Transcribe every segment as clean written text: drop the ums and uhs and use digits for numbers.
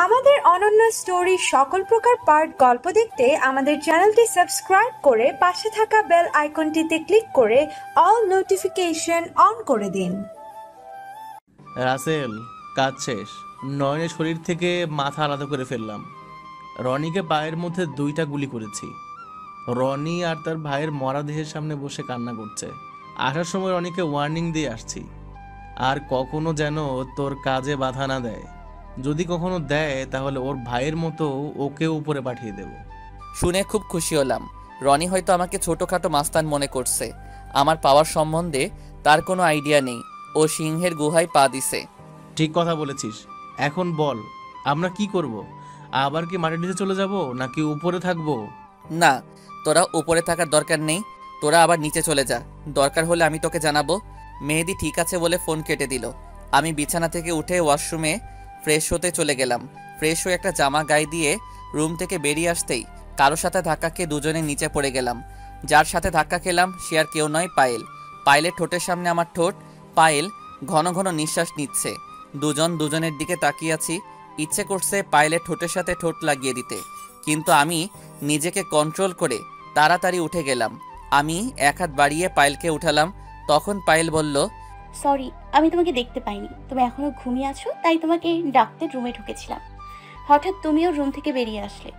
আমাদের অনন্য স্টোরি সকল প্রকার পার্ট গল্প দেখতে আমাদের চ্যানেলটি সাবস্ক্রাইব করে পাশে থাকা বেল আইকনটিতে ক্লিক করে অল নোটিফিকেশন অন করে দিন। রাসেল, কাজ শেষ। নয়নের শরীর থেকে মাথা আলাদা করে ফেললাম। রনিকে পায়ের মধ্যে 2টা গুলি করেছি। রনি আর তার ভাইয়ের মরা দেহের সামনে বসে কান্না করছে। আসার সময় রনিকে ওয়ার্নিং দিয়ে আসছি, আর কখনো যেন তোর কাজে বাধা না দেয়। যদি কখনো দেয় তাহলে ওর ভাইয়ের মতো ওকে উপরে পাঠিয়ে দেব। শুনে খুব খুশি হলাম। রনি হয়তো আমাকে ছোটোখাটো মাস্তান মনে করছে। আমার পাওয়ার সম্বন্ধে তার কোনো আইডিয়া নেই। ও সিংহের গুহায় পা দিছে। ঠিক কথা বলেছিস। এখন বল, আমরা কি করব? আবার কি মাটির নিচে চলে যাব নাকি উপরে থাকবো? না, তোরা উপরে থাকার দরকার নেই। তোরা আবার নিচে চলে যা। দরকার হলে আমি তোকে জানাবো। মেহেদি ঠিক আছে বলে ফোন কেটে দিল। আমি বিছানা থেকে উঠে ওয়াশরুমে ফ্রেশ হতে চলে গেলাম। ফ্রেশ হয়ে একটা জামা গায়ে দিয়ে রুম থেকে বেরিয়ে আসতেই কারোর সাথে ধাক্কা খেয়ে দুজনে নিচে পড়ে গেলাম। যার সাথে ধাক্কা খেলাম সে আর কেউ নয়, পায়েল। পায়েলের ঠোঁটের সামনে আমার ঠোঁট। পায়েল ঘন ঘন নিঃশ্বাস নিচ্ছে। দুজন দুজনের দিকে তাকিয়ে আছি। ইচ্ছে করছে পায়েলের ঠোঁটের সাথে ঠোঁট লাগিয়ে দিতে, কিন্তু আমি নিজেকে কন্ট্রোল করে তাড়াতাড়ি উঠে গেলাম। আমি এক হাত বাড়িয়ে পায়েলকে উঠালাম। তখন পায়েল বলল, সরি, আমি তোমাকে দেখতে পাইনি। তুমি এখনো ঘুমিয়ে আছো, তাই তোমাকে ডাকতে রুমে ঢুকেছিলাম। হঠাৎ তুমিও রুম থেকে বেরিয়ে আসলে।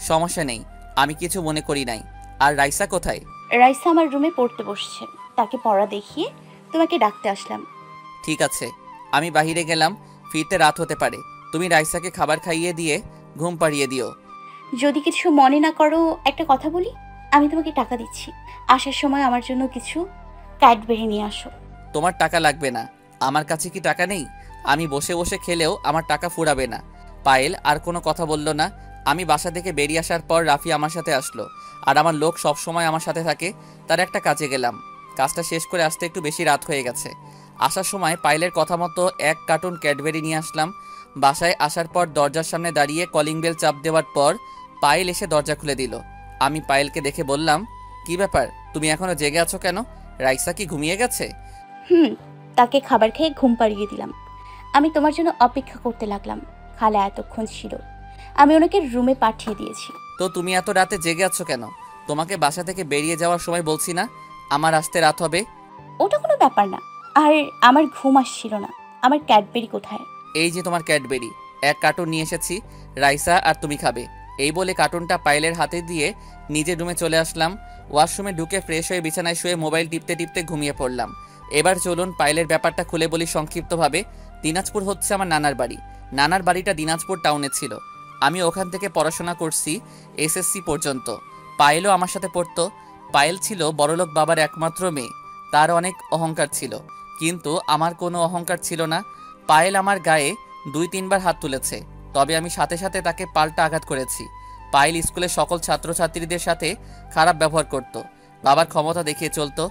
সমস্যা নেই, আমি কিছু মনে করি নাই। আর রাইসা কোথায়? রাইসা আমার রুমে পড়তে বসছে। তাকে পড়া দেখিয়ে তোমাকে ডাকতে আসলাম। ঠিক আছে, আমি বাহিরে গেলাম। ফিরতে রাত হতে পারে। তুমি রাইসাকে খাবার খাইয়ে দিয়ে ঘুম পাড়িয়ে দিও। যদি কিছু মনে না করো একটা কথা বলি। আমি তোমাকে টাকা দিচ্ছি, আসার সময় আমার জন্য কিছু ক্যাডবেরি নিয়ে আসো। তোমার টাকা লাগবে না। আমার কাছে কি টাকা নেই? আমি বসে বসে খেলেও আমার টাকা ফুরাবে না। পায়েল আর কোনো কথা বলল না। আমি বাসা থেকে বেরিয়ে আসার পর রাফি আমার সাথে আসলো। আর আমার লোক সব সময় আমার সাথে থাকে। তার একটা কাজে গেলাম। কাজটা শেষ করে আসতে একটু বেশি রাত হয়ে গেছে। আসার সময় পায়েলের কথা মতো 1 কার্টুন ক্যাডবেরি নিয়ে আসলাম। বাসায় আসার পর দরজার সামনে দাঁড়িয়ে কলিং বেল চাপ দেওয়ার পর পায়েল এসে দরজা খুলে দিল। আমি পায়েলকে দেখে বললাম, কি ব্যাপার, তুমি এখনো জেগে আছো কেন? রাইসা কি ঘুমিয়ে গেছে? তাকে খাবার খেয়ে ঘুম পাড়িয়ে দিলাম। আমি তোমার জন্য অপেক্ষা করতে লাগলাম। খালা এতক্ষণ ছিল, আমি ওনাকে রুমে পাঠিয়ে দিয়েছি। তো তুমি এত রাতে জেগে আছো কেন? তোমাকে বাসা থেকে বেরিয়ে যাওয়ার সময় বলছি না আমার আসতে রাত হবে? ওটা কোনো ব্যাপার না। আর আমার ঘুম আসছিল না। আমার ক্যাডবেরি কোথায়? এই যে তোমার ক্যাডবেরি, 1 কার্টুন নিয়ে এসেছি। রাইসা আর তুমি খাবে। এই বলে কার্টুনটা পায়েলের হাতে দিয়ে নিজের রুমে চলে আসলাম। ওয়াশরুমে ঢুকে ফ্রেশ হয়ে বিছানায় শুয়ে মোবাইল টিপতে টিপতে ঘুমিয়ে পড়লাম। এবার চলুন পায়েলের ব্যাপারটা খুলে বলি সংক্ষিপ্তভাবে। দিনাজপুর হচ্ছে আমার নানার বাড়ি। নানার বাড়িটা দিনাজপুর টাউনে ছিল। আমি ওখান থেকে পড়াশোনা করছি এসএসসি পর্যন্ত। পায়েলও আমার সাথে পড়তো। পায়েল ছিল বড়লোক বাবার একমাত্র মেয়ে। তার অনেক অহংকার ছিল, কিন্তু আমার কোনো অহংকার ছিল না। পায়েল আমার গায়ে 2-3 বার হাত তুলেছে, তবে আমি সাথে সাথে তাকে পাল্টা আঘাত করেছি। পায়েল স্কুলের সকল ছাত্রছাত্রীদের সাথে খারাপ ব্যবহার করত, বাবার ক্ষমতা দেখিয়ে চলতো।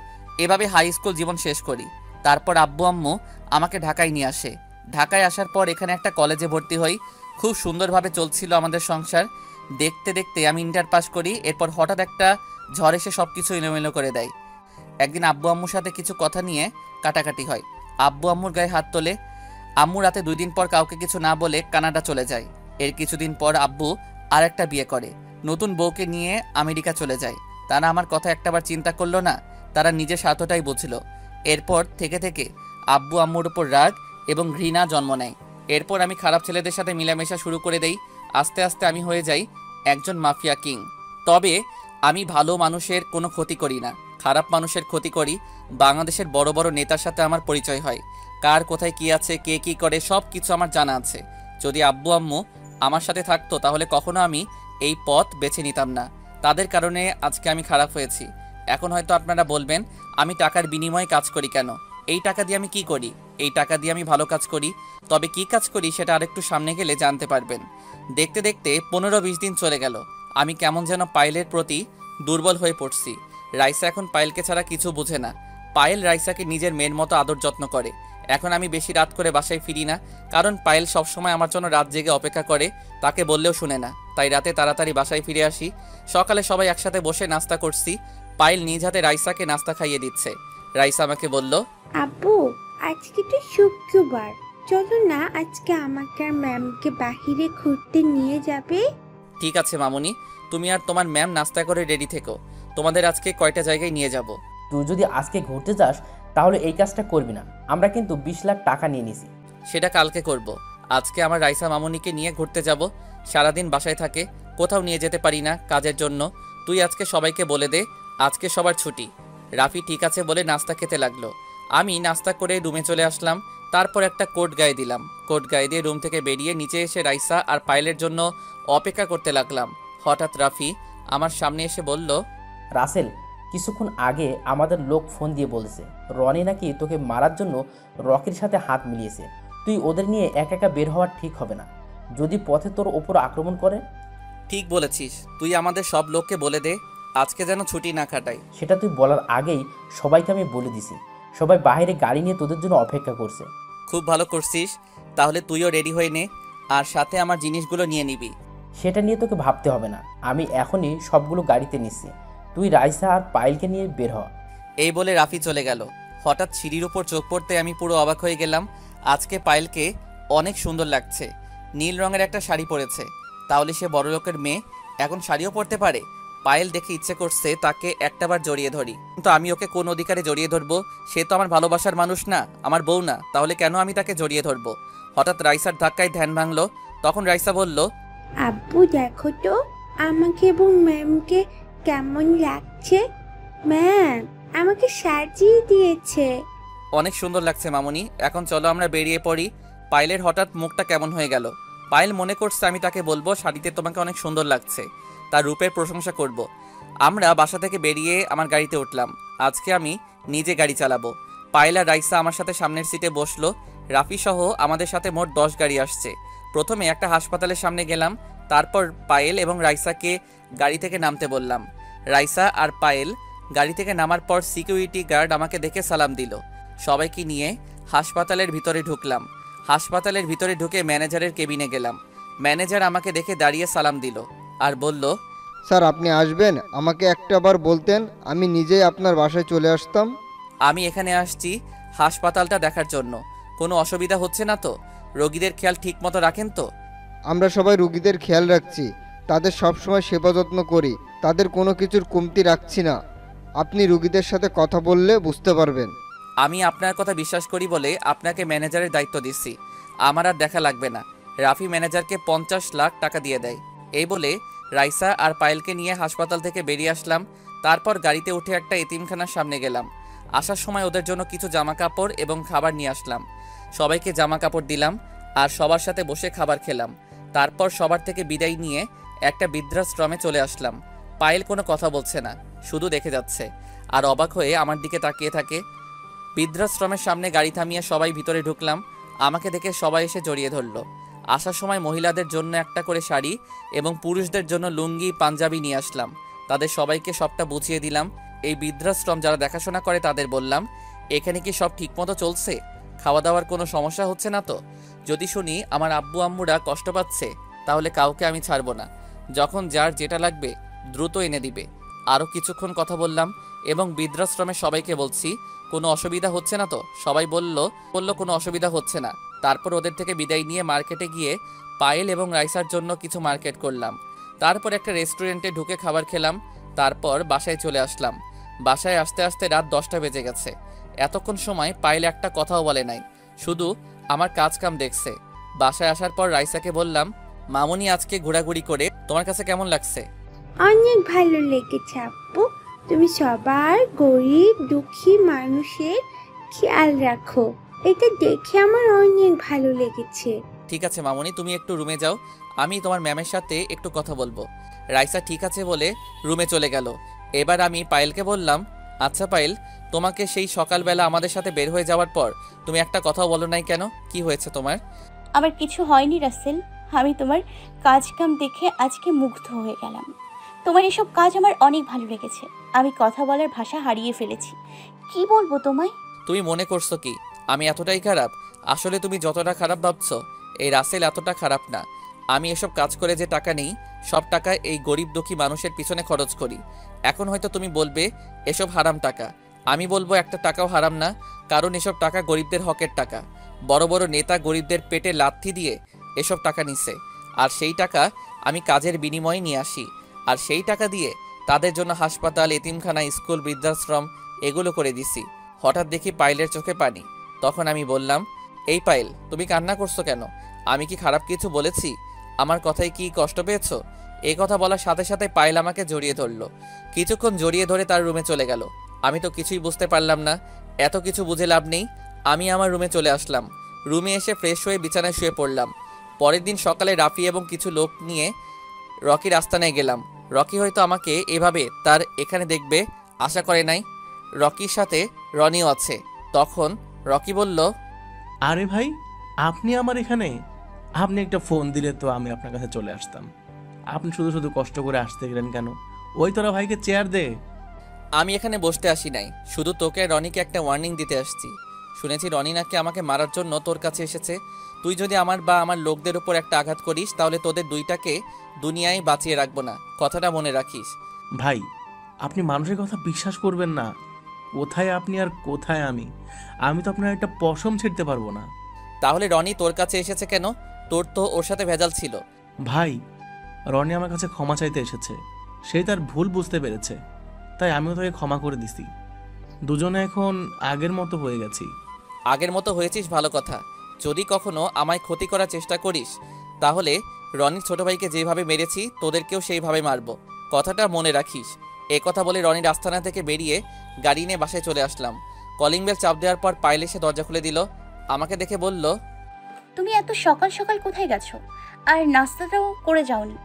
এভাবে হাই স্কুল জীবন শেষ করি। তারপর আব্বু আম্মু আমাকে ঢাকায় নিয়ে আসে। ঢাকায় আসার পর এখানে একটা কলেজে ভর্তি হই। খুব সুন্দরভাবে চলছিল আমাদের সংসার। দেখতে দেখতে আমি ইন্টার পাস করি। এরপর হঠাৎ একটা ঝড় এসে সব কিছু এলোমেলো করে দেয়। একদিন আব্বু আম্মুর সাথে কিছু কথা নিয়ে কাটাকাটি হয়। আব্বু আম্মুর গায়ে হাত তোলে। আম্মু রাতে 2 দিন পর কাউকে কিছু না বলে কানাডা চলে যায়। এর কিছুদিন পর আব্বু আর একটা বিয়ে করে, নতুন বউকে নিয়ে আমেরিকা চলে যায়। তারা আমার কথা একটাবার চিন্তা করলো না, তারা নিজের স্বার্থটাই বুঝলো। এরপর থেকে থেকে আব্বু আম্মুর উপর রাগ এবং ঘৃণা জন্ম নেয়। এরপর আমি খারাপ ছেলেদের সাথে মিলামেশা শুরু করে দেই। আস্তে আস্তে আমি হয়ে যাই একজন মাফিয়া কিং। তবে আমি ভালো মানুষের কোনো ক্ষতি করি না, খারাপ মানুষের ক্ষতি করি। বাংলাদেশের বড় বড় নেতার সাথে আমার পরিচয় হয়। কার কোথায় কি আছে, কে কি করে, সব কিছু আমার জানা আছে। যদি আব্বু আম্মু আমার সাথে থাকতো তাহলে কখনো আমি এই পথ বেছে নিতাম না। তাদের কারণে আজকে আমি খারাপ হয়েছি। এখন হয়তো আপনারা বলবেন, আমি টাকার বিনিময়ে কাজ করি কেন? এই টাকা দিয়ে আমি কি করি? এই টাকা দিয়ে আমি ভালো কাজ করি। তবে কি কাজ করি সেটা আরেকটু সামনে গেলে জানতে পারবেন। দেখতে দেখতে 15-20 দিন চলে গেল। আমি কেমন যেন পায়েলের প্রতি দুর্বল হয়ে পড়ছি। রাইসা এখন পায়েলকে ছাড়া কিছু বোঝে না। পায়েল রাইসাকে নিজের মেয়ের মতো আদর যত্ন করে। এখন আমি বেশি রাত করে বাসায় ফিরি না, কারণ পায়েল সবসময় আমার জন্য রাত জেগে অপেক্ষা করে। তাকে বললেও শুনে না, তাই রাতে তাড়াতাড়ি বাসায় ফিরে আসি। সকালে সবাই একসাথে বসে নাস্তা করছি। পায়েল নিজ হাতে রাইসাকে নাস্তা খাইয়ে দিচ্ছে। রাইসা আমাকে বলল, আব্বু, আজকে তো শুক্রবার, চলো না আজকে আমাকে আর ম্যামকে বাহিরে ঘুরতে নিয়ে যাবে। ঠিক আছে মামুনি, তুমি আর তোমার ম্যাম নাস্তা করে রেডি থেকো। তোমাদের আজকে কয়টা জায়গায় নিয়ে যাব? তুই যদি আজকে ঘুরতে যাস তাহলে এই কাজটা করবি না। আমরা কিন্তু 20 লাখ টাকা নিয়ে নিছি। সেটা কালকে করব। আজকে আমার রাইসা মামুনিকে নিয়ে ঘুরতে যাব। সারাদিন বাসায় থাকে, কোথাও নিয়ে যেতে পারি না কাজের জন্য। তুই আজকে সবাইকে বলে দে আজকে সবার ছুটি। রাফি ঠিক আছে বলে নাস্তা খেতে লাগলো। আমি নাস্তা করে রুমে চলে আসলাম। তারপর একটা কোট গায়ে দিলাম। কোট গায়ে দিয়ে রুম থেকে বেরিয়ে নিচে এসে রাইসা আর পায়েলের জন্য অপেক্ষা করতে লাগলাম। হঠাৎ রাফি আমার সামনে এসে বলল, রাসেল, কিছুক্ষণ আগে আমাদের লোক ফোন দিয়ে বলেছে রনি নাকি তোকে মারার জন্য রকির সাথে হাত মিলিয়েছে। তুই ওদের নিয়ে একা একা বের হওয়া ঠিক হবে না, যদি পথে তোর ওপর আক্রমণ করে। ঠিক বলেছিস, তুই আমাদের সব লোককে বলে দে আজকে যেন ছুটি না কাটাই। সেটা তুই বলার আগেই সবাইকে আমি বলে দিছি। সবাই বাইরে গাড়ি নিয়ে তোদের জন্য অপেক্ষা করছে। খুব ভালো করছিস, তাহলে তুইও রেডি হয়ে নে আর সাথে আমার জিনিসগুলো নিয়ে নিবি। সেটা নিয়ে তোকে ভাবতে হবে না, আমি এখনই সবগুলো গাড়িতে নিচ্ছি। তুই রাইসা আর পায়েলকে নিয়ে বের হ। এই বলে রাফি চলে গেল। হঠাৎ সিঁড়ির উপর চোখ পড়তে আমি পুরো অবাক হয়ে গেলাম। আজকে পায়েলকে অনেক সুন্দর লাগছে। নীল রঙের একটা শাড়ি পরেছে। তাহলে সে বড়লোকের মেয়ে, এখন শাড়িও পরতে পারে। পায়েল দেখে ইচ্ছে করছে তাকে একটাবার জড়িয়ে ধরি, কিন্তু আমি ওকে কোন অধিকারে জড়িয়ে ধরবো? সে তো আমার ভালোবাসার মানুষ না, আমার বউ না, তাহলে কেন আমি তাকে জড়িয়ে ধরবো? হঠাৎ রাইসার ধাক্কায় ধ্যান ভাঙলো। তখন রাইসা বলল, আব্বু দেখো তো আমাকে এবং ম্যামকে কেমন লাগছে। ম্যাম আমাকে সাজিয়ে দিয়েছে। অনেক সুন্দর লাগছে মামুনি, এখন চলো আমরা বেরিয়ে পড়ি। পায়েলের হঠাৎ মুখটা কেমন হয়ে গেল। পায়েল মনে করছে আমি তাকে বলবো শাড়িতে তোমাকে অনেক সুন্দর লাগছে, তার রূপের প্রশংসা করব। আমরা বাসা থেকে বেরিয়ে আমার গাড়িতে উঠলাম। আজকে আমি নিজে গাড়ি চালাবো। পায়েল আর রাইসা আমার সাথে সামনের সিটে বসলো। রাফি সহ আমাদের সাথে মোট 10 গাড়ি আসছে। প্রথমে একটা হাসপাতালের সামনে গেলাম, তারপর পায়েল এবং রাইসাকে গাড়ি থেকে নামতে বললাম। রাইসা আর পায়েল গাড়ি থেকে নামার পর সিকিউরিটি গার্ড আমাকে দেখে সালাম দিল। সবাইকে নিয়ে হাসপাতালের ভিতরে ঢুকলাম। হাসপাতালের ভিতরে ঢুকে ম্যানেজারের কেবিনে গেলাম। ম্যানেজার আমাকে দেখে দাঁড়িয়ে সালাম দিল আর বলল, স্যার আপনি আসবেন, আমাকে একটাবার বলতেন আমি নিজেই আপনার বাসায় চলে আসতাম। আমি এখানে আসছি হাসপাতালটা দেখার জন্য। কোনো অসুবিধা হচ্ছে না তো? রোগীদের খেয়াল ঠিক মতো রাখেন তো? আমরা সবাই রুগীদের খেয়াল রাখছি, তাদের সবসময় সেবা যত্ন করি, তাদের কোনো কিছুর কমতি রাখছি না। আপনি রুগীদের সাথে কথা বললে বুঝতে পারবেন। আমি আপনার কথা বিশ্বাস করি বলে আপনাকে ম্যানেজারের দায়িত্ব দিচ্ছি। আমার আর দেখা লাগবে না। রাফি ম্যানেজারকে 50 লাখ টাকা দিয়ে দেয়। এই বলে রাইসা আর পায়েলকে নিয়ে হাসপাতাল থেকে বেরিয়ে আসলাম। তারপর গাড়িতে উঠে একটা এতিমখানার সামনে গেলাম। আসার সময় ওদের জন্য কিছু জামা কাপড় এবং খাবার নিয়ে আসলাম। সবাইকে জামা কাপড় দিলাম আর সবার সাথে বসে খাবার খেলাম। তারপর সবার থেকে বিদায় নিয়ে একটা বৃদ্ধাশ্রমে চলে আসলাম। পায়েল কোনো কথা বলছে না, শুধু দেখে যাচ্ছে আর অবাক হয়ে আমার দিকে তাকিয়ে থাকে। বৃদ্ধাশ্রমের সামনে গাড়ি থামিয়ে সবাই ভিতরে ঢুকলাম। আমাকে দেখে সবাই এসে জড়িয়ে ধরলো। আসার সময় মহিলাদের জন্য একটা করে শাড়ি এবং পুরুষদের জন্য লুঙ্গি পাঞ্জাবি নিয়ে আসলাম। তাদের সবাইকে সবটা বুঝিয়ে দিলাম। এই বৃদ্ধাশ্রম যারা দেখাশোনা করে তাদের বললাম, এখানে কি সব ঠিকমতো চলছে? খাওয়া দাওয়ার কোনো সমস্যা হচ্ছে না তো? যদি শুনি আমার আব্বু আম্মুরা কষ্ট পাচ্ছে তাহলে কাউকে আমি ছাড়বো না। যখন যার যেটা লাগবে দ্রুত এনে দিবে। আরও কিছুক্ষণ কথা বললাম এবং বৃদ্ধাশ্রমের সবাইকে বলছি, কোনো অসুবিধা হচ্ছে না তো? সবাই বলল কোনো অসুবিধা হচ্ছে না। তারপর ওদের থেকে বিদায় নিয়ে মার্কেটে গিয়ে পায়েল এবং রাইসার জন্য কিছু মার্কেট করলাম। তারপর একটা রেস্টুরেন্টে ঢুকে খাবার খেলাম। তারপর বাসায় চলে আসলাম। বাসায় আসতে আসতে রাত 10টা বেজে গেছে। এতক্ষণ সময় পায়েল একটা কথাও বলে নাই, শুধু আমার কাজ কাম দেখছে। বাসায় আসার পর রাইসাকে বললাম, মামুনি আজকে ঘোরাঘুরি করে তোমার কাছে কেমন লাগছে? অনেক ভালো লেগেছে আব্বু, তুমি সবার গরিব দুঃখী মানুষের খেয়াল রাখো, এটা দেখে আমার অনেক ভালো লেগেছে। ঠিক আছে মামুনি, তুমি একটু রুমে যাও, আমি তোমার ম্যামের সাথে একটু কথা বলবো। রাইসা ঠিক আছে বলে রুমে চলে গেল। এবার আমি পায়েলকে বললাম, আচ্ছা পায়েল, তোমাকে সেই সকালবেলা আমাদের সাথে বের হয়ে যাওয়ার পর তুমি একটা কথাও বলো নাই কেন? কি হয়েছে তোমার? আমার কিছু হয়নি রাসেল, আমি তোমার কাজ কাম দেখে আজকে মুগ্ধ হয়ে গেলাম। তোমার এসব কাজ আমার অনেক ভালো লেগেছে। আমি কথা বলার ভাষা হারিয়ে ফেলেছি, কি বলবো তোমায়। তুমি মনে করছো কি আমি এতটাই খারাপ? আসলে তুমি যতটা খারাপ ভাবছো এই রাসেল এতটা খারাপ না। আমি এসব কাজ করে যে টাকা নেই সব টাকা এই গরিব দুঃখী মানুষের পিছনে খরচ করি। এখন হয়তো তুমি বলবে এসব হারাম টাকা, আমি বলবো একটা টাকাও হারাম না, কারণ এসব টাকা গরিবদের হকের টাকা। বড় বড় নেতা গরিবদের পেটে লাথি দিয়ে এসব টাকা নিছে, আর সেই টাকা আমি কাজের বিনিময়ে নিয়ে আসি, আর সেই টাকা দিয়ে তাদের জন্য হাসপাতাল, এতিমখানা, স্কুল, বৃদ্ধাশ্রম এগুলো করে দিছি। হঠাৎ দেখি পায়েলের চোখে পানি। তখন আমি বললাম, এই পায়েল, তুমি কান্না করছো কেন? আমি কি খারাপ কিছু বলেছি? আমার কথায় কি কষ্ট পেয়েছো? এই কথা বলার সাথে সাথে পায়েল আমাকে জড়িয়ে ধরলো। কিছুক্ষণ জড়িয়ে ধরে তার রুমে চলে গেল। আমি তো কিছুই বুঝতে পারলাম না। এত কিছু বুঝে লাভ নেই। আমি আমার রুমে চলে আসলাম। রুমে এসে ফ্রেশ হয়ে বিছানায় শুয়ে পড়লাম। পরের দিন সকালে রাফি এবং কিছু লোক নিয়ে রকির আস্তানায় গেলাম। রকি হয়তো আমাকে এভাবে তার এখানে দেখবে আশা করে নাই। রকির সাথে রনিও আছে। তখন রকি বলল, আরে ভাই, আপনি আমার এখানে? আপনি একটা ফোন দিলে তো আমি আপনার কাছে চলে আসতাম। আপনি শুধু শুধু কষ্ট করে আসতে গেলেন কেন? ওই তোরা ভাইকে চেয়ার দে। আমি এখানে বসতে আসি নাই, শুধু তোকে আর রনিকে একটা ওয়ার্নিং দিতে আসছি। শুনেছি রনি নাকি আমাকে মারার জন্য তোর কাছে এসেছে। তুই যদি আমার বা আমার লোকদের উপর একটা আঘাত করিস, তাহলে তোদের দুইটাকে দুনিয়ায় বাঁচিয়ে রাখবো না। কথাটা মনে রাখিস। ভাই, আপনি মানুষের কথা বিশ্বাস করবেন না। কোথায় আপনি আর কোথায় আমি? আমি তো আপনার একটা পশম ছিঁড়তে পারবো না। তাহলে রনি তোর কাছে এসেছে কেন? তোর তো ওর সাথে ভেজাল ছিল। ভাই, রনি আমার কাছে ক্ষমা চাইতে এসেছে। সেই তার ভুল বুঝতে পেরেছে, তাই আমিও তাকে ক্ষমা করে দিছি। দুজনে এখন আগের মতো হয়ে গেছি। আগের মতো হয়েছিস ভালো কথা। যদি কখনো আমায় ক্ষতি করার চেষ্টা করিস, তাহলে রনির ছোট ভাইকে যেভাবে মেরেছি তোদেরকেও সেইভাবে মারবো। কথাটা মনে রাখিস। এ কথা বলে রনির আস্তানা থেকে বেরিয়ে গাড়ি নিয়ে বাসায় চলে আসলাম। কলিং বেল চাপ দেওয়ার পর পায়েল এসে দরজা খুলে দিল। আমাকে দেখে বলল, তুমি এত সকাল সকাল কোথায় গেছো? আর নাস্তাটাও করে যাওনি?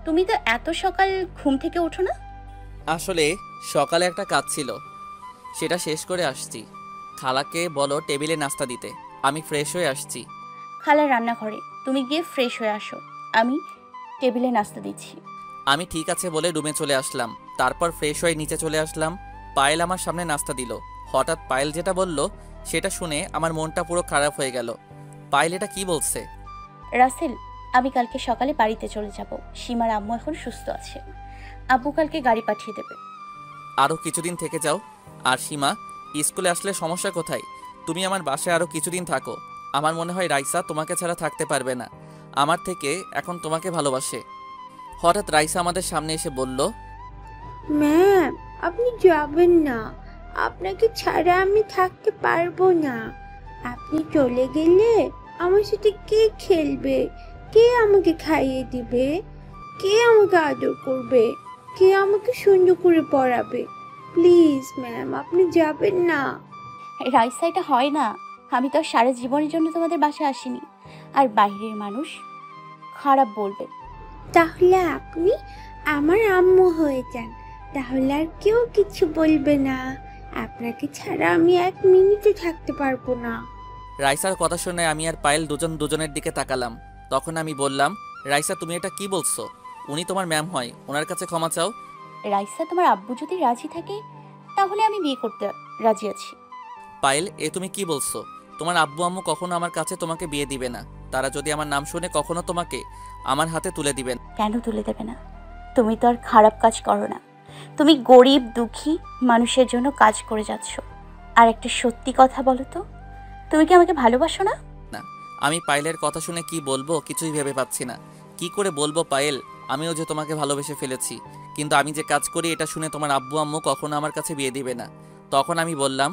তুমি তো এত সকাল ঘুম থেকে ওঠো না। আসলে সকালে একটা কাজ ছিল, সেটা শেষ করে আসছি। খালাকে বলো টেবিলে নাস্তা দিতে। আমি ফ্রেশ হয়ে আসছি। খালা রান্নাঘরে, তুমি গিয়ে ফ্রেশ হয়ে আসো, আমি টেবিলে নাস্তা দিচ্ছি। আমি ঠিক আছে বলে রুমে চলে আসলাম। তারপর ফ্রেশ হয়ে নিচে চলে আসলাম। পায়েল আমার সামনে নাস্তা দিল। হঠাৎ পায়েল যেটা বলল সেটা শুনে আমার মনটা পুরো খারাপ হয়ে গেল। পায়েল এটা কি বলছে? রাসেল, আমি কালকে সকালে বাড়িতে চলে যাব। সীমার আম্মু এখন সুস্থ আছে। আব্বু কালকে গাড়ি পাঠিয়ে দেবে। আরও কিছুদিন থেকে যাও। আর সীমা, স্কুলে আসলে সমস্যা কোথায়? তুমি আমার বাসায় আরও কিছুদিন থাকো। আমার মনে হয় রাইসা তোমাকে ছাড়া থাকতে পারবে না। আমার থেকে এখন তোমাকে ভালোবাসে। হঠাৎ রাইসা আমাদের সামনে এসে বলল, ম্যাম, আপনি যাবেন না। আপনাকে ছাড়া আমি থাকতে পারবো না। আপনি চলে গেলে আমার সাথে কে খেলবে? কে আমাকে খাইয়ে দিবে? কে আমাকে আদর করবে? কে আমাকে সুন্দর করে পড়াবে? প্লিজ ম্যাম, আপনি যাবেন না। রাইসা, এটা হয় না। আমি তো আর সারা জীবনের জন্য তোমাদের বাসায় আসিনি। আর বাইরের মানুষ খারাপ বলবে। তাহলে আপনি আমার আম্মু হয়ে যান, তাহলে আর কেউ কিছু বলবে না। আপনাকে ছাড়া আমি এক মিনিটও থাকতে পারবো না। রাইসার কথা শুনে আমি আর পায়েল দুজনের দিকে তাকালাম। তখন আমি বললাম, রাইসা, তুমি এটা কি বলছো? উনি তোমার ম্যাম হয়, ওনার কাছে ক্ষমা চাও। রাইসা, তোমার আব্বু যদি রাজি থাকে তাহলে আমি বিয়ে করতে রাজি আছি। পায়েল, এ তুমি কি বলছো? তোমার আব্বু আম্মু কখনো আমার কাছে তোমাকে বিয়ে দিবে না। তারা যদি আমার নাম শুনে কখনো তোমাকে আমার হাতে তুলে দিবেন। কেন তুলে দেবে না? তুমি তো আর খারাপ কাজ করো না। তুমি গরিব দুঃখী মানুষের জন্য কাজ করে যাচ্ছ। আর একটা সত্যি কথা বলো তো, তুমি কি আমাকে ভালোবাসো না? না। আমি পায়েলের কথা শুনে কি বলবো কিছুই ভেবে পাচ্ছি না। কি করে বলবো পায়েল, আমিও যে তোমাকে ভালোবেসে ফেলেছি, কিন্তু আমি যে কাজ করি এটা শুনে তোমার আব্বু আম্মু কখনো আমার কাছে বিয়ে দিবে না। তখন আমি বললাম,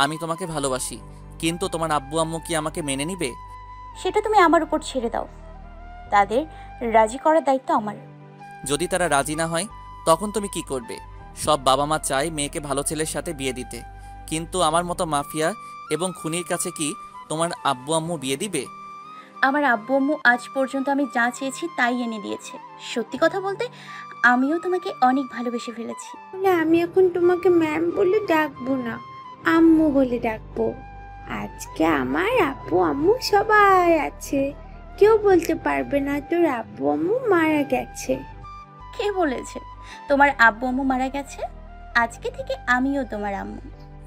আমি তোমাকে ভালোবাসি, কিন্তু তোমার আব্বু আম্মু কি আমাকে মেনে নিবে? সেটা তুমি আমার উপর ছেড়ে দাও। তাদের রাজি করার দায়িত্ব আমার। যদি তারা রাজি না হয় তখন তুমি কি করবে? সব বাবা মা চায় মেয়েকে ভালো ছেলের সাথে বিয়ে দিতে, কিন্তু আমার মতো মাফিয়া এবং খুনির কাছে কি তোমার আব্বু আম্মু বিয়ে দিবে? আমার আব্বু আম্মু আজ পর্যন্ত আমি যা চেয়েছি তাই এনে দিয়েছে। সত্যি কথা বলতে, আমিও তোমাকে অনেক ভালোবেসে ফেলেছি। না, আমি এখন তোমাকে ম্যাম বলে ডাকবো না, আম্মু বলে ডাকবো। আজকে আমার আব্বু আম্মু সবাই আছে, কেউ বলতে পারবে না তোর আব্বু আম্মু মারা গেছে। কে বলেছে তোমার আব্বু আম্মু মারা গেছে? আজকে থেকে আমিও তোমার আম্মু।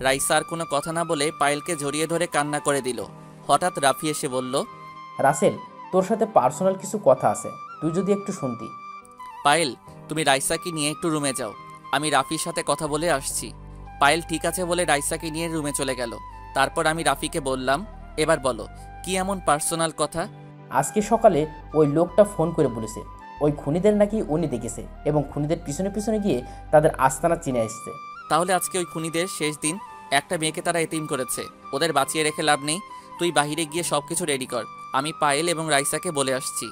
রাইসা আর কোনো কথা না বলে পায়েলকে জড়িয়ে ধরে কান্না করে দিল। হঠাৎ রাফি এসে বলল, রাসেল, তোর সাথে পার্সোনাল কিছু কথা আছে, তুই যদি একটু শুনতি। পায়েল, তুমি রাইসাকে নিয়ে একটু রুমে যাও, আমি রাফির সাথে কথা বলে আসছি। পায়েল ঠিক আছে বলে রাইসাকে নিয়ে রুমে চলে গেল। তারপর আমি রাফিকে বললাম, এবার বলো, কি এমন পার্সোনাল কথা? আজকে সকালে ওই লোকটা ফোন করে বলেছে ওই খুনিদের নাকি উনি দেখেছে এবং খুনিদের পিছনে পিছনে গিয়ে তাদের আস্তানা চিনে আসছে। তাহলে আজকে ওই খুনিদের শেষ দিন। একটা মেয়েকে তারা এতিম করেছে, ওদের বাঁচিয়ে রেখে লাভ নেই। তুই বাহিরে গিয়ে সব কিছু রেডি কর, আমি পায়েল এবং রাইসাকে বলে আসছি।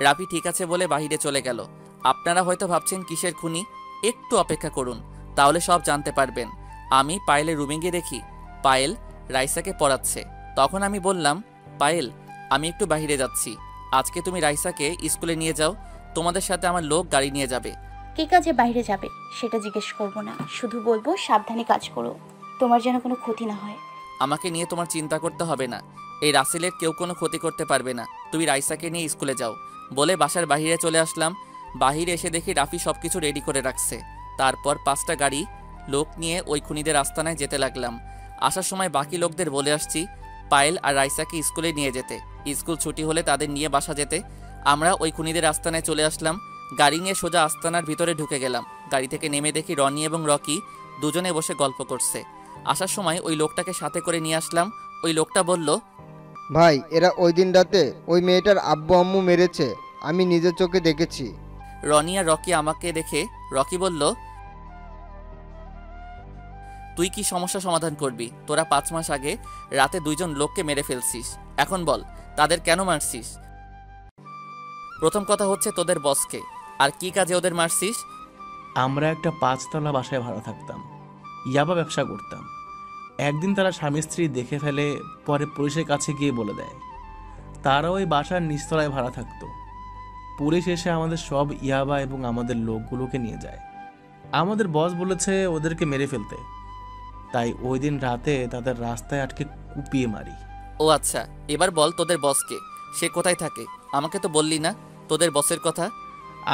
রাফি ঠিক আছে বলে বাহিরে চলে গেল। আপনারা হয়তো ভাবছেন কিসের খুনি, একটু অপেক্ষা করুন, তাহলে সব জানতে পারবেন। আমি পায়েলের রুমে গিয়ে দেখি পায়েল রাইসাকে পড়াচ্ছে। তখন আমি বললাম, পায়েল আমি একটু বাহিরে যাচ্ছি, আজকে তুমি রাইসাকে স্কুলে নিয়ে যাও, তোমাদের সাথে আমার লোক গাড়ি নিয়ে যাবে। কি কাজে বাইরে যাবে সেটা জিজ্ঞেস করব না, শুধু বলবো সাবধানে কাজ করো, তোমার যেন কোনো ক্ষতি না হয়। আমাকে নিয়ে তোমার চিন্তা করতে হবে না, এই রাসেলের কেউ কোনো ক্ষতি করতে পারবে না, তুমি রাইসাকে নিয়ে স্কুলে যাও বলে বাসার বাহিরে চলে আসলাম। বাহিরে এসে দেখি রাফি সব কিছু রেডি করে রাখছে। তারপর 5টা গাড়ি লোক নিয়ে ওই খুনিদের আস্তানায় যেতে লাগলাম। আসার সময় বাকি লোকদের বলে আসছি পায়েল আর রাইসাকে স্কুলে নিয়ে যেতে, স্কুল ছুটি হলে তাদের নিয়ে বাসা যেতে। আমরা ওই খুনিদের আস্তানায় চলে আসলাম। গাড়ি নিয়ে সোজা আস্তানার ভিতরে ঢুকে গেলাম। গাড়ি থেকে নেমে দেখি রনি এবং রকি দুজনে বসে গল্প করছে। আসার সময় ওই লোকটাকে সাথে করে নিয়ে আসলাম। ওই লোকটা বলল, ভাই এরা ওই দিন রাতে ওই মেয়েটার আব্বু আম্মু মেরেছে, আমি নিজের চোখে দেখেছি। রনি আর রকি আমাকে দেখে রকি বলল, তুই কি সমস্যা সমাধান করবি? তোরা 5 মাস আগে রাতে 2 জন লোককে মেরে ফেলছিস, এখন বল তাদের কেন মারছিস? প্রথম কথা হচ্ছে তোদের বসকে, আর কি কাজে ওদের মারছিস? আমরা একটা 5তলা বাসায় ভাড়া থাকতাম, ইয়াবা ব্যবসা করতাম। একদিন তারা স্বামী স্ত্রী দেখে ফেলে, পরে পুলিশের কাছে গিয়ে বলে দেয়। তারা ওই বাসার নিচতলায় ভাড়া থাকতো। পুলিশ এসে আমাদের সব ইয়াবা এবং আমাদের লোকগুলোকে নিয়ে যায়। আমাদের বস বলেছে ওদেরকে মেরে ফেলতে, তাই ওই দিন রাতে তাদের রাস্তায় আটকে কুপিয়ে মারি। ও আচ্ছা, এবার বল তোদের বসকে, সে কোথায় থাকে? আমাকে তো বললি না তোদের বসের কথা।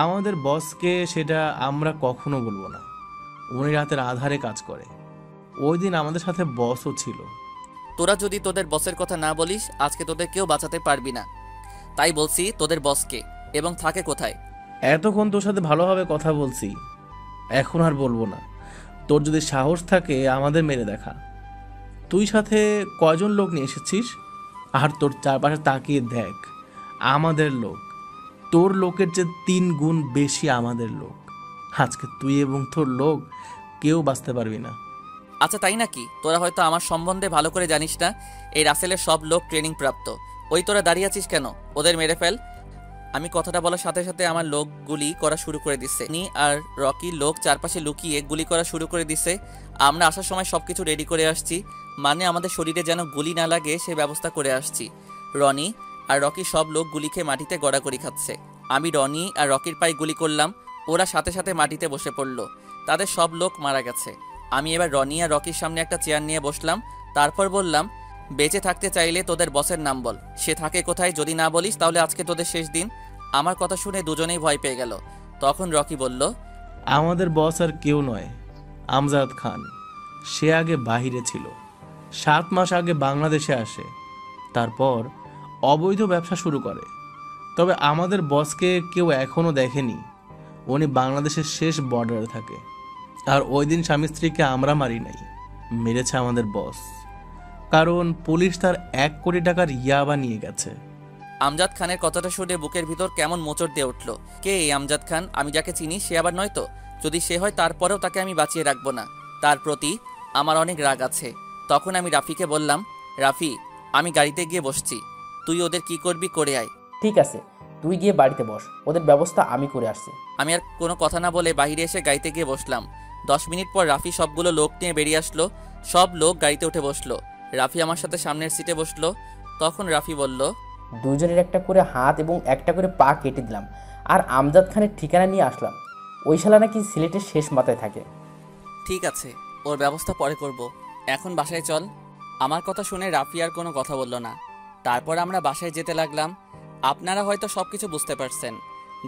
আমাদের বসকে সেটা আমরা কখনো বলবো না, উনি রাতের আধারে কাজ করে। ওই দিন আমাদের সাথে বসও ছিল। তোরা যদি তোদের বসের কথা না বলিস আজকে তোদের কেউ বাঁচাতে পারবি না। তাই বলছি তোদের বসকে এবং থাকে কোথায়। এতক্ষণ তোর সাথে ভালোভাবে কথা বলছি, এখন আর বলবো না। তোর যদি সাহস থাকে আমাদের মেরে দেখা। তুই সাথে কয়জন লোক নিয়ে এসেছিস? আর তোর চারপাশে তাকিয়ে দেখ, আমাদের লোক তোর লোকের চেয়ে 3 গুণ বেশি আমাদের লোক। আজকে তুই এবং তোর লোক কেউ বাঁচতে পারবি না। আচ্ছা তাই নাকি? তোরা হয়তো আমার সম্বন্ধে ভালো করে জানিস না। এই রাসেলের সব লোক ট্রেনিং প্রাপ্ত। ওই তোরা দাঁড়িয়ে আছিস কেন? ওদের মেরে ফেল। আমি কথাটা বলার সাথে সাথে আমার লোক গুলি করা শুরু করে দিচ্ছে। নি আর রকি লোক চারপাশে লুকিয়ে গুলি করা শুরু করে দিচ্ছে। আমরা আসার সময় সবকিছু রেডি করে আসছি, মানে আমাদের শরীরে যেন গুলি না লাগে সে ব্যবস্থা করে আসছি। রনি আর রকি সব লোক গুলি খেয়ে মাটিতে গড়াগড়ি খাচ্ছে। আমি রনি আর রকির পায়ে গুলি করলাম, ওরা সাথে সাথে মাটিতে বসে পড়লো। তাদের সব লোক মারা গেছে। আমি এবার রনি আর রকির সামনে একটা চেয়ার নিয়ে বসলাম। তারপর বললাম, বেঁচে থাকতে চাইলে তোদের বসের নাম বল, সে থাকে কোথায়? যদি না বলিস তাহলে আজকে তোদের শেষ দিন। আমার কথা শুনে দুজনেই ভয় পেয়ে গেল। তখন রকি বলল, আমাদের বস আর কেউ নয়, আমজাদ খান। সে আগে বাহিরে ছিল, 7 মাস আগে বাংলাদেশে আসে, তারপর অবৈধ ব্যবসা শুরু করে। তবে আমাদের বসকে কেউ এখনো দেখেনি। উনি বাংলাদেশের শেষ বর্ডারে থাকে। আর ওই দিন স্বামী স্ত্রীকে আমরা মারি নাই, মেরেছে আমাদের বস, কারণ পুলিশ তার 1 কোটি টাকার ইয়াবা নিয়ে গেছে। আমজাদ খানের কথাটা শুনে বুকের ভিতর কেমন মোচড় দিয়ে উঠল। কে এই আমজাদ খান? আমি যাকে চিনি সে আবার নয় তো? যদি সে হয় তারপরেও তাকে আমি বাঁচিয়ে রাখবো না, তার প্রতি আমার অনেক রাগ আছে। তখন আমি রাফিকে বললাম, রাফি আমি গাড়িতে গিয়ে বসছি, তুই ওদের কি করবি করে আয়। ঠিক আছে, তুই গিয়ে বাড়িতে বস, ওদের ব্যবস্থা আমি করে আসছি। আমি আর কোনো কথা না বলে বাইরে এসে গাড়িতে গিয়ে বসলাম। 10 মিনিট পর রাফি সবগুলো লোক নিয়ে বেরিয়ে আসলো। সব লোক গাড়িতে উঠে বসলো। রাফি আমার সাথে সামনের সিটে বসলো। তখন রাফি বলল, দুজনের একটা করে হাত এবং একটা করে পা কেটে দিলাম, আর আমজাদ খানের ঠিকানা নিয়ে আসলাম। ওই শালা নাকি সিলেটের শেষ মাথায় থাকে। ঠিক আছে, ওর ব্যবস্থা পরে করব, এখন বাসায় চল। আমার কথা শুনে রাফি আর কোনো কথা বলল না। তারপর আমরা বাসায় যেতে লাগলাম। আপনারা হয়তো সব কিছু বুঝতে পারছেন,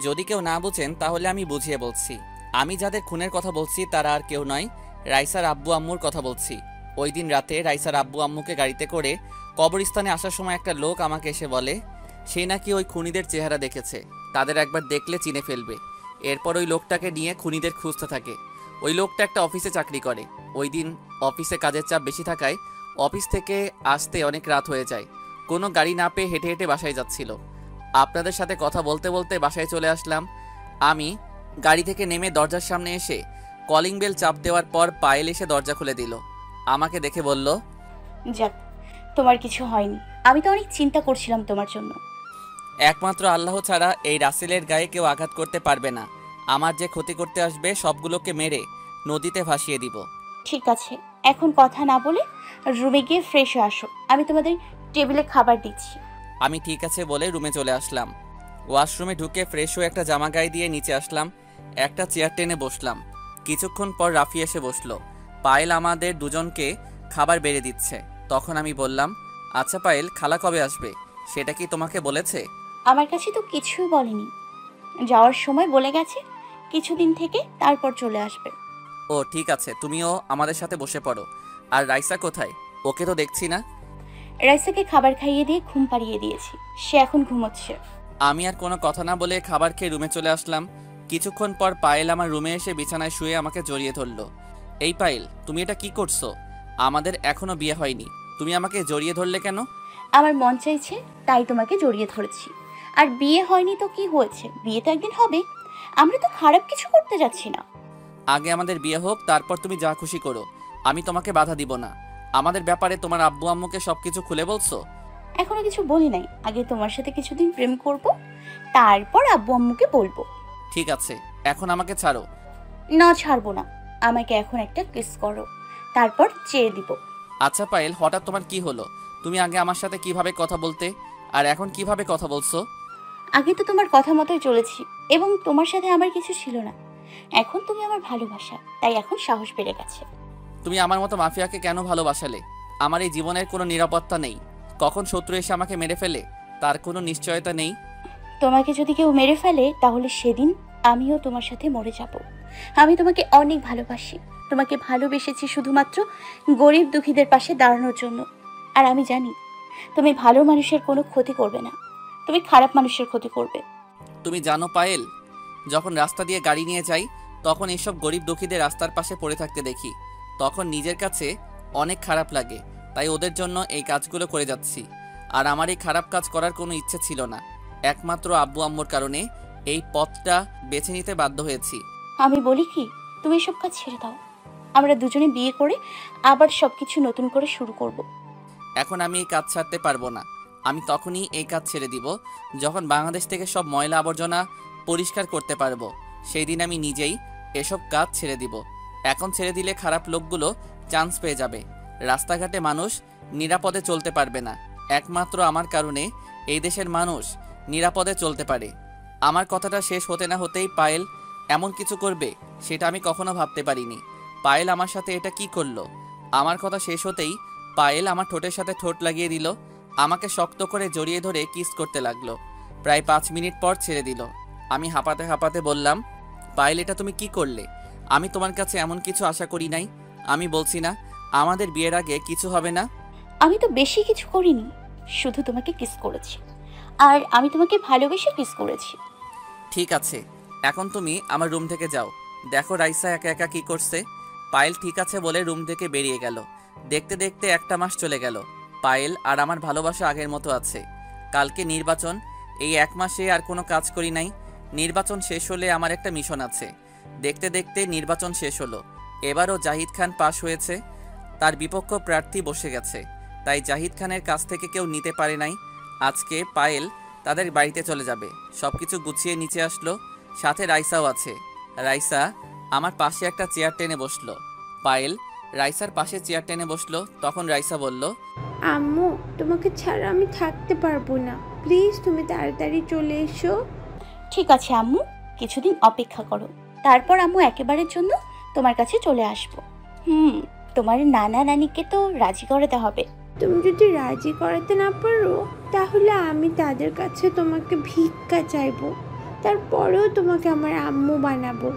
যদি কেউ না বুঝেন তাহলে আমি বুঝিয়ে বলছি। আমি যাদের খুনের কথা বলছি তারা আর কেউ নয়, রাইসার আব্বু আম্মুর কথা বলছি। ওই দিন রাতে রাইসার আব্বু আম্মুকে গাড়িতে করে কবরস্থানে আসার সময় একটা লোক আমাকে এসে বলে সে নাকি ওই খুনিদের চেহারা দেখেছে, তাদের একবার দেখলে চিনে ফেলবে। এরপর ওই লোকটাকে নিয়ে খুনিদের খুঁজতে থাকে। ওই লোকটা একটা অফিসে চাকরি করে। ওই দিন অফিসে কাজের চাপ বেশি থাকায় অফিস থেকে আসতে অনেক রাত হয়ে যায়। কোনো গাড়ি না পেয়ে হেঁটে হেঁটে বাসায় যাচ্ছিল। আপনাদের সাথে কথা বলতে বলতে বাসায় চলে আসলাম। আমি গাড়ি থেকে নেমে দরজার সামনে এসে কলিং বেল চাপ দেওয়ার পর পায়েল এসে দরজা খুলে দিল। আমাকে দেখে বলল, যাক, তোমার কিছু হয়নি। আমি তো অনেক চিন্তা করছিলাম তোমার জন্য। একমাত্র আল্লাহ ছাড়া এই রাসেলের গায়ে কেউ আঘাত করতে পারবে না। আমার যে ক্ষতি করতে আসবে সবগুলোকে মেরে নদীতে ভাসিয়ে দিব। ঠিক আছে, এখন কথা না বলে রুমে গিয়ে ফ্রেশ হয়ে আসো। আমি তোমাদের টেবিলে খাবার দিচ্ছি। আমি ঠিক আছে বলে রুমে চলে আসলাম। ওয়াশরুমে ঢুকে ফ্রেশ হয়ে একটা জামা গায়ে দিয়ে নিচে আসলাম। একটা চেয়ার টেনে বসলাম। কিছুক্ষণ পর রাফি এসে বসলো। পায়েল আমাদের দুজনকে খাবার বেড়ে দিচ্ছে। তখন আমি বললাম, আচ্ছা পায়েল, খালা কবে আসবে সেটা কি তোমাকে বলেছে? আমার কাছে তো কিছুই বলেনি। যাওয়ার সময় বলে গেছে কিছুদিন থেকে তারপর চলে আসবে। ও ঠিক আছে, তুমিও আমাদের সাথে বসে পড়ো। আর রাইসা কোথায়? ওকে তো দেখছি না। রাইসাকে খাবার খাইয়ে দিয়ে ঘুম পাড়িয়ে দিয়েছি, সে এখন ঘুমোচ্ছে। আমি আর কোনো কথা না বলে খাবার খেয়ে রুমে চলে আসলাম। কিছুক্ষণ পর পায়েল আমার রুমে এসে বিছানায় শুয়ে আমাকে জড়িয়ে ধরলো। এই পায়েল, তুমি এটা কি করছো? আমাদের এখনো বিয়ে হয়নি, তুমি আমাকে জড়িয়ে ধরলে কেন? আমার মন চাইছে তাই তোমাকে জড়িয়ে ধরেছি। আর বিয়ে হয়নি তো কি হয়েছে, বিয়ে তো একদিন হবে। আমরা তো খারাপ কিছু করতে যাচ্ছি না। আগে আমাদের বিয়ে হোক, তারপর তুমি যা খুশি করো, আমি তোমাকে বাধা দিব না। আমাদের ব্যাপারে তোমার আব্বু আম্মুকে সবকিছু খুলে বলছো? এখনো কিছু বলি নাই, আগে তোমার সাথে কিছুদিন প্রেম করব, তারপর আব্বু আম্মুকে বলবো। ঠিক আছে, এখন আমাকে ছাড়ো। না, ছাড়বো না। আমাকে এখন একটা কিস করো, তারপর চেয়ে দিব। আচ্ছা পায়েল, হঠাৎ তোমার কি হলো? তুমি আগে আমার সাথে কিভাবে কথা বলতে, আর এখন কিভাবে কথা বলছো? আগে তো তোমার কথা মতোই চলেছি এবং তোমার সাথে আমার কিছু ছিল না। এখন তুমি আমার ভালোবাসা, তাই এখন সাহস বেড়ে গেছে। তুমি আমার মতো মাফিয়াকে কেন ভালোবাসালে? আমার এই জীবনের কোনো নিরাপত্তা নেই। কখন শত্রু এসে আমাকে মেরে ফেলে তার কোনো নিশ্চয়তা নেই। তোমাকে যদি কেউ মেরে ফেলে তাহলে সেদিন আমিও তোমার সাথে মরে যাব। আমি তোমাকে অনেক ভালোবাসি। তোমাকে ভালোবেসেছি শুধুমাত্র গরিব দুঃখীদের পাশে দাঁড়ানোর জন্য। আর আমি জানি তুমি ভালো মানুষের কোনো ক্ষতি করবে না, তুমি খারাপ মানুষের ক্ষতি করবে। তুমি জানো পায়েল, যখন রাস্তা দিয়ে গাড়ি নিয়ে যাই তখন এইসব গরিব দুঃখীদের রাস্তার পাশে পড়ে থাকতে দেখি, তখন নিজের কাছে অনেক খারাপ লাগে। তাই ওদের জন্য এই কাজগুলো করে যাচ্ছি। আর আমার এই খারাপ কাজ করার কোনো ইচ্ছে ছিল না। একমাত্র আব্বু আম্মুর কারণে এই পথটা বেছে নিতে বাধ্য হয়েছি। আমি বলি কি, তুমি এসব কাজ ছেড়ে দাও। আমরা দুজনে বিয়ে করে আবার সবকিছু নতুন করে শুরু করব। এখন আমি এই কাজ ছাড়তে পারবো না। আমি তখনই এই কাজ ছেড়ে দিব যখন বাংলাদেশ থেকে সব ময়লা আবর্জনা পরিষ্কার করতে পারবো। সেই দিন আমি নিজেই এসব কাজ ছেড়ে দিব। এখন ছেড়ে দিলে খারাপ লোকগুলো চান্স পেয়ে যাবে। রাস্তাঘাটে মানুষ নিরাপদে চলতে পারবে না। একমাত্র আমার কারণে এই দেশের মানুষ নিরাপদে চলতে পারে। আমার কথাটা শেষ হতে না হতেই পায়েল এমন কিছু করবে সেটা আমি কখনো ভাবতে পারিনি। পায়েল আমার সাথে এটা কি করলো? আমার কথা শেষ হতেই পায়েল আমার ঠোঁটের সাথে ঠোঁট লাগিয়ে দিল। আমাকে শক্ত করে জড়িয়ে ধরে কিস করতে লাগলো। প্রায় 5 মিনিট পর ছেড়ে দিল। আমি হাঁপাতে হাঁপাতে বললাম, পায়েল, এটা তুমি কি করলে? আমি তোমার কাছে এমন কিছু আশা করি নাই। আমি বলছি না আমাদের বিয়ের আগে কিছু হবে না? আমি তো বেশি কিছু করিনি, শুধু তোমাকে কিস করেছি। আর আমি তোমাকে ভালোবেসে কিস করেছি। ঠিক আছে, এখন তুমি আমার রুম থেকে যাও। দেখো রাইসা একা একা কি করছে। পায়েল ঠিক আছে বলে রুম থেকে বেরিয়ে গেল। দেখতে দেখতে 1 মাস চলে গেল। পায়েল আর আমার ভালোবাসা আগের মতো আছে। কালকে নির্বাচন, এই 1 মাসে আর কোনো কাজ করি নাই। নির্বাচন শেষ হলে আমার একটা মিশন আছে। দেখতে দেখতে নির্বাচন শেষ হলো। এবারও জাহিদ খান পাশ হয়েছে, তার বিপক্ষ প্রার্থী বসে গেছে। তাই জাহিদ খানের কাছ থেকে কেউ নিতে পারে নাই। আজকে পায়েল তাদের বাড়িতে চলে যাবে। সব কিছু গুছিয়ে নিচে আসলো, সাথে রাইসাও আছে। রাইসা আমার পাশে একটা চেয়ার টেনে বসলো। পায়েল রাইসার পাশে চেয়ার টেনে বসলো। তখন রাইসা বলল, আম্মু, তোমাকে ছাড়া আমি থাকতে পারবো না, প্লিজ তুমি তাড়াতাড়ি চলে এসো। ঠিক আছে আম্মু, কিছুদিন অপেক্ষা করো, তারপর আম্মু একেবারের জন্য তোমার কাছে চলে আসবো। তোমার নানা নানিকে তো রাজি করাতে হবে। তুমি যদি রাজি করাতে না পারো তাহলে আমি তাদের কাছে তোমাকে ভিক্ষা চাইবো, তারপরেও তোমাকে আমার আম্মু বানাবো।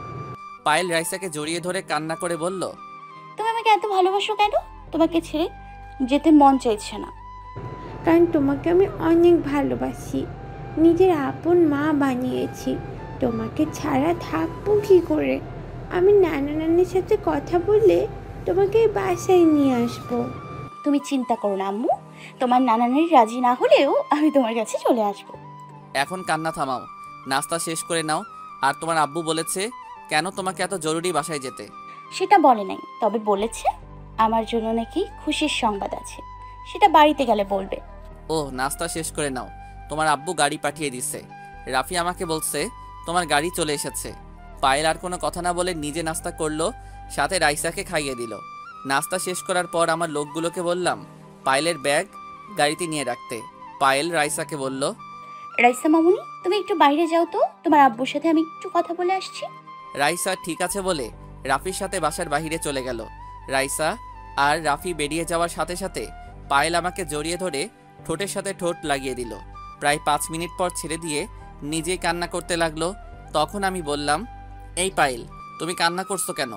পায়েল রাইসাকে জড়িয়ে ধরে কান্না করে বলল, তুমি আমাকে এত ভালোবাসো কেন? তোমাকে ছেড়ে যেতে মন চাইছে না। কারণ তোমাকে আমি অনেক ভালোবাসি, নিজের আপন মা বানিয়েছি। তোমাকে ছাড়া থাকবো কি করে? আমি নানা নানির সাথে কথা বলে তোমাকে বাসায় নিয়ে আসবো। তুমি চিন্তা করো না আম্মু, তোমার নানানের রাজি না হলেও আমি তোমার কাছে চলে আসব। এখন কান্না থামাও, নাস্তা শেষ করে নাও। আর তোমার আব্বু বলেছে কেন তোমাকে এত জরুরি বাসায় যেতে? সেটা বলে নাই, তবে বলেছে আমার জন্য নাকি খুশির সংবাদ আছে, সেটা বাড়িতে গেলে বলবে। ও, নাস্তা শেষ করে নাও, তোমার আব্বু গাড়ি পাঠিয়ে দিচ্ছে। রাফি আমাকে বলছে তোমার গাড়ি চলে এসেছে। পায়েল আর কোনো কথা না বলে নিজে নাস্তা করলো, সাথে রাইসাকে খাইয়ে দিল। নাস্তা শেষ করার পর আমার লোকগুলোকে বললাম পায়েলের ব্যাগ গাড়িতে নিয়ে রাখতে। পায়েল রাইসাকে বলল, রাইসা মামুনি, তুমি একটু বাইরে যাও তো, তোমার আব্বুর সাথে আমি একটু কথা বলে আসছি। রাইসা ঠিক আছে বলে রাফির সাথে বাসার বাহিরে চলে গেল। রাইসা আর রাফি বেরিয়ে যাওয়ার সাথে সাথে পায়েল আমাকে জড়িয়ে ধরে ঠোঁটের সাথে ঠোঁট লাগিয়ে দিল। প্রায় 5 মিনিট পর ছেড়ে দিয়ে নিজেই কান্না করতে লাগলো। তখন আমি বললাম, এই পায়েল, তুমি কান্না করছো কেন?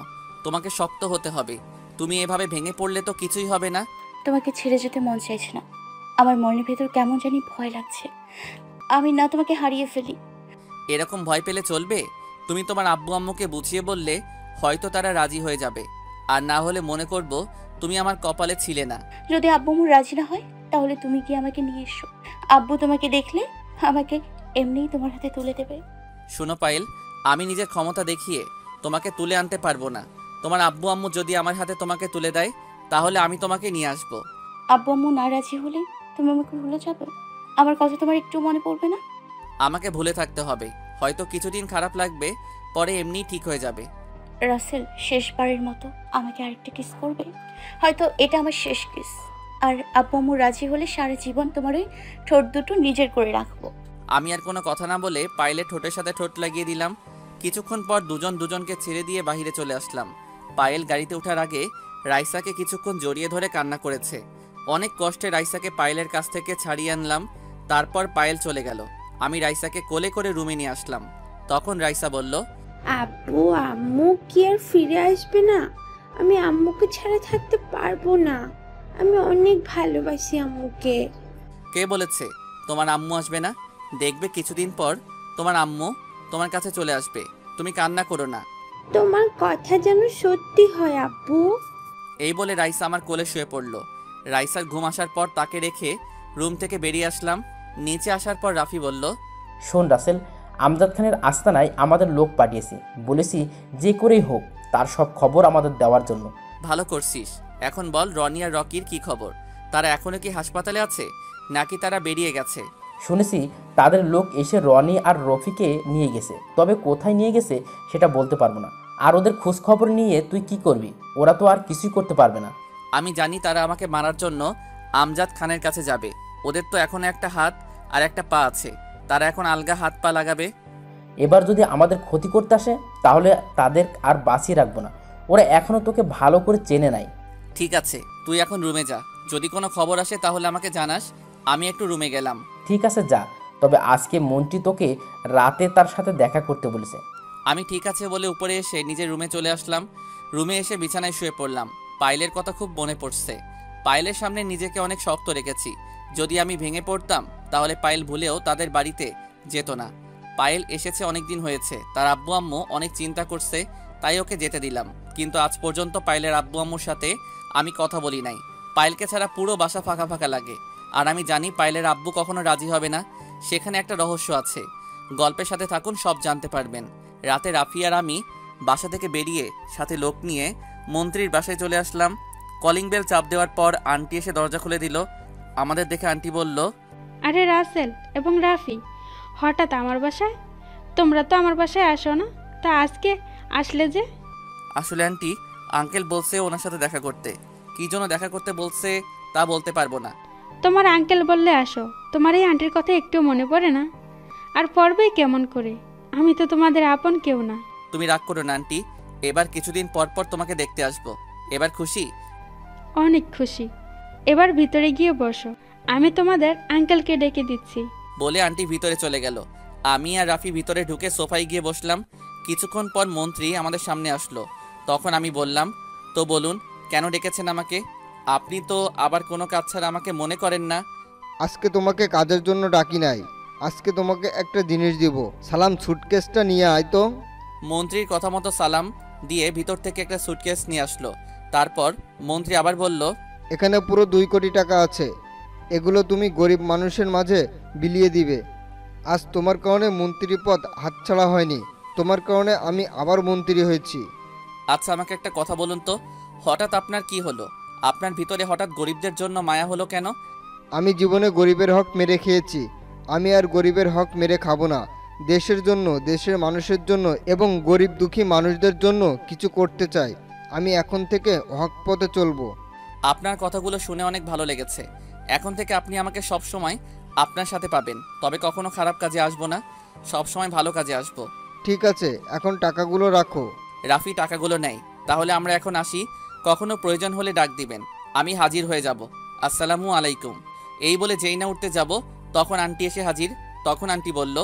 তোমাকে শক্ত হতে হবে, তুমি এভাবে ভেঙে পড়লে তো কিছুই হবে না। তোমাকে ছেড়ে যেতে মন চাইছে না, আমার মনের ভেতর কেমন জানি ভয় লাগছে, আমি না তোমাকে হারিয়ে ফেলি। এরকম ভয় পেলে চলবে? তুমি তোমার আব্বু আম্মুকে বুঝিয়ে বললে হয়তো তারা রাজি হয়ে যাবে, আর না হলে মনে করব তুমি আমার কপালে ছিলে না। যদি আব্বু আম্মু রাজি না হয় তাহলে তুমি কি আমাকে নিয়ে এসো, আব্বু তোমাকে দেখলে আমাকে এমনিই তোমার হাতে তুলে দেবে। শোনো পায়েল, আমি নিজের ক্ষমতা দেখিয়ে তোমাকে তুলে আনতে পারবো না। তোমার আব্বু আম্মু যদি আমার হাতে তোমাকে তুলে দেয় তাহলে আমি তোমাকে নিয়ে আসবো। আব্বু আম্মু না রাজি হলে তুমি আমাকে ভুলে যাবে? আমার কথা তোমার একটু মনে পড়বে না? আমাকে ভুলে থাকতে হবে, হয়তো কিছুদিন খারাপ লাগবে, পরে এমনি ঠিক হয়ে যাবে। রাসেল, শেষবারের মতো আমাকে আরেকটা কিস করবে? হয়তো এটা আমার শেষ কিস, আর আব্বু আম্মু রাজি হলে সারা জীবন তোমার ওই ঠোঁট দুটো নিজের করে রাখবো। আমি আর কোনো কথা না বলে পায়েলের ঠোঁটের সাথে ঠোঁট লাগিয়ে দিলাম। কিছুক্ষণ পর দুজন দুজনকে ছেড়ে দিয়ে বাহিরে চলে আসলাম। পায়েল গাড়িতে ওঠার আগে রাইসাকে কিছুক্ষণ জড়িয়ে ধরে কান্না করেছে। অনেক কষ্টে রাইসাকে পায়েলের কাছ থেকে ছাড়িয়ে আনলাম। তারপর পায়েল চলে গেল। আমি রাইসাকে কোলে করে রুমে নিয়ে আসলাম। তখন রাইসা বলল, আব্বু আম্মু কি আর ফিরে আসবে না? আমি আম্মুকে ছাড়া থাকতে পারবো না। আমি অনেক ভালোবাসি আম্মুকে। কে বলেছে তোমার আম্মু আসবে না? দেখবে কিছুদিন পর তোমার আম্মু তোমার কাছে চলে আসবে। তুমি কান্না করো না। তোমার কথা যেন সত্যি হয় আব্বু। এই বলে রাইসা আমার কোলে শুয়ে পড়ল। রাইসার ঘুম আসার পর তাকে রেখে রুম থেকে বেরিয়ে আসলাম। নিচে আসার পর রাফি বলল, শোন রাসেল, আমজাদ খানের আস্তানায় আমাদের লোক পাঠিয়েছি, বলেছি যে করেই হোক তার সব খবর আমাদের দেওয়ার জন্য। ভালো করছিস। এখন বল, রনি আর রকির কি খবর? তারা এখনো কি হাসপাতালে আছে নাকি তারা বেরিয়ে গেছে? শুনেছি তাদের লোক এসে রনি আর রফিকে নিয়ে গেছে, তবে কোথায় নিয়ে গেছে সেটা বলতে পারবো না। আর ওদের খোঁজ খবর নিয়ে তুই কি করবি? ওরা তো আর কিছুই করতে পারবে না। আমি জানি তারা আমাকে মারার জন্য আমজাদ খানের কাছে যাবে। ওদের তো এখনো একটা হাত আর একটা পা আছে, তারা এখন আলগা হাত পা লাগাবে। এবার যদি আমাদের ক্ষতি করতে আসে তাহলে তাদের আর বাঁচিয়ে রাখবো না। ওরা এখনও তোকে ভালো করে চেনে নাই। ঠিক আছে, তুই এখন রুমে যা। যদি কোনো খবর আসে তাহলে আমাকে জানাস। আমি একটু রুমে গেলাম। ঠিক আছে যা, তবে আজকে মন্ত্রী তোকে রাতে তার সাথে দেখা করতে বলেছে। আমি ঠিক আছে বলে উপরে এসে নিজের রুমে চলে আসলাম। রুমে এসে বিছানায় শুয়ে পড়লাম। পায়েলের কথা খুব মনে পড়ছে। পায়েলের সামনে নিজেকে অনেক শক্ত রেখেছি। যদি আমি ভেঙে পড়তাম তাহলে পায়েল ভুলেও তাদের বাড়িতে যেত না। পায়েল এসেছে অনেক দিন হয়েছে, তার আব্বু আম্মু অনেক চিন্তা করছে, তাই ওকে যেতে দিলাম। কিন্তু আজ পর্যন্ত পায়েলের আব্বু আম্মুর সাথে আমি কথা বলি নাই। পায়েলকে ছাড়া পুরো বাসা ফাঁকা ফাঁকা লাগে। আর আমি জানি পায়েলের আব্বু কখনো রাজি হবে না। সেখানে একটা রহস্য আছে। গল্পের সাথে থাকুন, সব জানতে পারবেন। রাতে রাফি আর আমি বাসা থেকে বেরিয়ে সাথে লোক নিয়ে মন্ত্রীর বাসায় চলে আসলাম। কলিং বেল চাপ দেওয়ার পর আন্টি এসে দরজা খুলে দিল। আমাদের দেখে আন্টি বলল, আরে রাসেল এবং রাফি, হঠাৎ আমার বাসায়? তোমরা তো আমার বাসায় আসো না, তা আজকে আসলে যে? আসলে আন্টি, আঙ্কেল বলছে ওনার সাথে দেখা করতে। কী জন্য দেখা করতে বলছে তা বলতে পারবো না। তোমার আঙ্কেল বললে আসো, তোমার এই আন্টির কথা একটু মনে পড়ে না? আর পড়বেই কেমন করে? আমি তো তোমাদের আপন কেউ না। তুমি রাগ করো না আন্টি, এবার কিছুদিন পর পর তোমাকে দেখতে আসবো। এবার খুশি? অনেক খুশি। এবার ভিতরে গিয়ে বসো, আমি তোমাদের আঙ্কেলকে ডেকে দিচ্ছি। বলে আন্টি ভিতরে চলে গেল। আমি আর রাফি ভিতরে ঢুকে সোফায় গিয়ে বসলাম। কিছুক্ষণ পর মন্ত্রী আমাদের সামনে আসলো। তখন আমি বললাম, তো বলুন কেন ডেকেছেন আমাকে? আপনি তো আবার কোনো কাজ ছাড়া আমাকে মনে করেন না। আজকে তোমাকে কাজের জন্য ডাকি নাই, আজকে তোমাকে একটা জিনিস দিব। সালাম, সুটকেসটা নিয়ে আয় তো। মন্ত্রীর কথা মতো সালাম দিয়ে ভিতর থেকে একটা সুটকেস নিয়ে আসলো। তারপর মন্ত্রী আবার বলল, এখানে পুরো 2 কোটি টাকা আছে। এগুলো তুমি গরিব মানুষের মাঝে বিলিয়ে দিবে। আজ তোমার কারণে মন্ত্রী পদ হাতছাড়া হয়নি, তোমার কারণে আমি আবার মন্ত্রী হয়েছি। আচ্ছা আমাকে একটা কথা বলুন তো, হঠাৎ আপনার কি হলো? আপনার ভিতরে হঠাৎ গরিবদের জন্য মায়া হলো কেন? আমি জীবনে গরিবের হক মেরে খেয়েছি, আমি আর গরিবের হক মেরে খাবো না। দেশের জন্য, দেশের মানুষের জন্য এবং গরিব দুঃখী মানুষদের জন্য কিছু করতে চাই। আমি এখন থেকে হক পথে চলবো। আপনার কথাগুলো শুনে অনেক ভালো লেগেছে। এখন থেকে আপনি আমাকে সব সময় আপনার সাথে পাবেন, তবে কখনো খারাপ কাজে আসবো না, সব সময় ভালো কাজে আসবো। ঠিক আছে, এখন টাকাগুলো রাখো। রাফি টাকাগুলো নেই। তাহলে আমরা এখন আসি, কখনো প্রয়োজন হলে ডাক দিবেন, আমি হাজির হয়ে যাব। আসসালামু আলাইকুম। এই বলে যেই না উঠতে যাব তখন আন্টি এসে হাজির। তখন আন্টি বলল,